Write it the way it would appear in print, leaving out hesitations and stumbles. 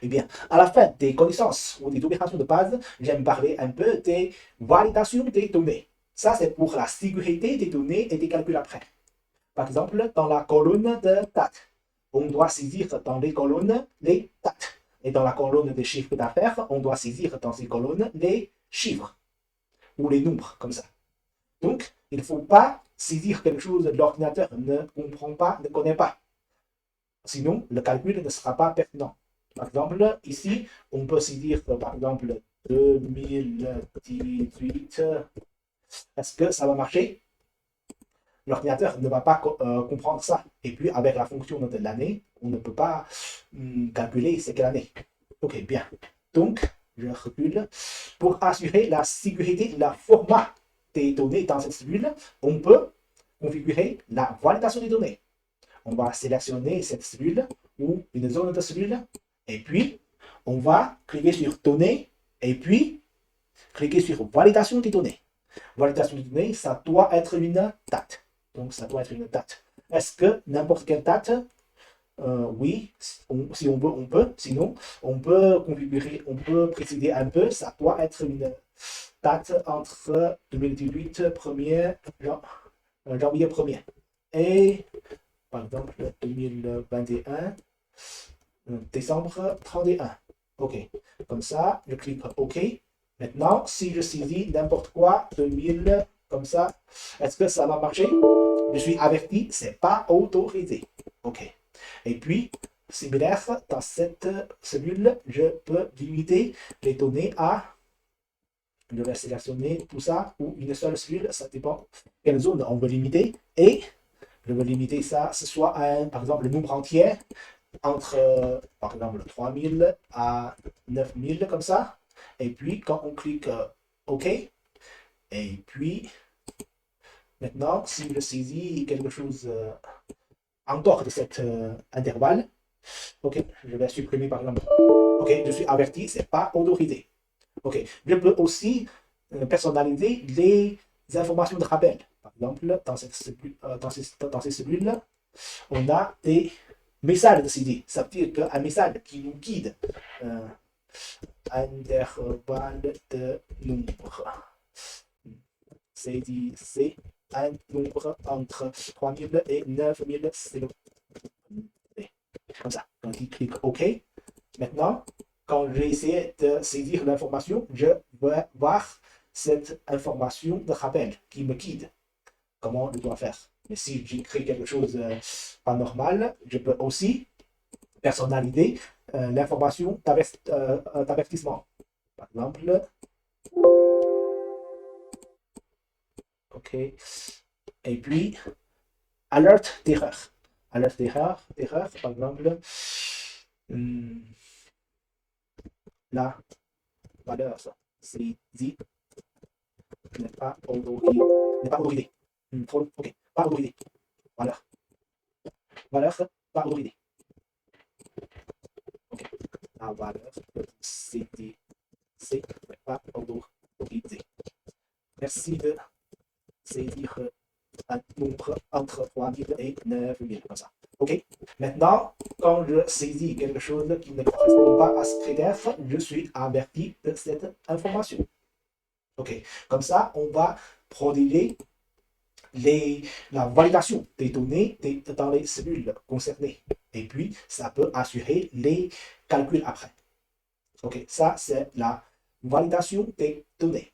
Eh bien, à la fin des connaissances ou des opérations de base, j'aime parler un peu des validations des données. Ça, c'est pour la sécurité des données et des calculs après. Par exemple, dans la colonne de dates, on doit saisir dans les colonnes les dates. Et dans la colonne des chiffres d'affaires, on doit saisir dans ces colonnes les chiffres ou les nombres, comme ça. Donc, il ne faut pas saisir quelque chose que l'ordinateur ne comprend pas, ne connaît pas. Sinon, le calcul ne sera pas pertinent. Par exemple, ici, on peut saisir, par exemple, 2018. Est-ce que ça va marcher? L'ordinateur ne va pas comprendre ça. Et puis, avec la fonction de l'année, on ne peut pas calculer c'est quelle année. Ok, bien. Donc, je recule. Pour assurer la sécurité, la format des données dans cette cellule, on peut configurer la validation des données. On va sélectionner cette cellule ou une zone de cellule. Et puis, on va cliquer sur données. Et puis, cliquer sur validation des données. Validation des données, ça doit être une date. Donc, ça doit être une date. Est-ce que n'importe quelle date oui, si on veut, on peut. Sinon, on peut configurer, on peut préciser un peu. Ça doit être une date entre 2018 1er janvier 1er et, par exemple, 2021 décembre 31. OK. Comme ça, je clique OK. Maintenant, si je saisis n'importe quoi, 2000, comme ça, est-ce que ça va marcher? Je suis averti, c'est pas autorisé. OK. Et puis, similaire, dans cette cellule, je peux limiter les données à, je vais sélectionner tout ça, ou une seule cellule, ça dépend quelle zone on veut limiter. Et je veux limiter ça, ce soit un, par exemple, le nombre entier, entre, par exemple, 3000 à 9000, comme ça. Et puis, quand on clique OK, et puis, maintenant, si je saisis quelque chose en dehors de cet intervalle, OK, je vais supprimer par exemple. OK, je suis averti, c'est pas autorisé. OK, je peux aussi personnaliser les informations de rappel. Par exemple, dans, cette cellule, dans ces cellules, on a des messages de CD. Ça veut dire qu'un message qui nous guide. Intervalle de nombre. C'est un nombre entre 3000 et 9000. C'est comme ça. Donc, il clique OK. Maintenant, quand j'ai essayé de saisir l'information, je vais voir cette information de rappel qui me guide. Comment je dois faire. Mais si j'écris quelque chose pas normal, je peux aussi personnaliser l'information d'avertissement. Par exemple, OK. Et puis, alerte d'erreur. Alerte d'erreur, par exemple, la valeur saisie n'est pas autorisée. N'est pas autorisée. OK, pas autorisée. Valeur. Valeur pas autorisée. OK. La valeur saisie n'est pas autorisée. Merci de saisir un nombre entre 3000 et 9000, comme ça. OK? Maintenant, quand je saisis quelque chose qui ne correspond pas à ce critère, je suis averti de cette information. OK? Comme ça, on va protéger la validation des données dans les cellules concernées. Et puis, ça peut assurer les calculs après. OK? Ça, c'est la validation des données.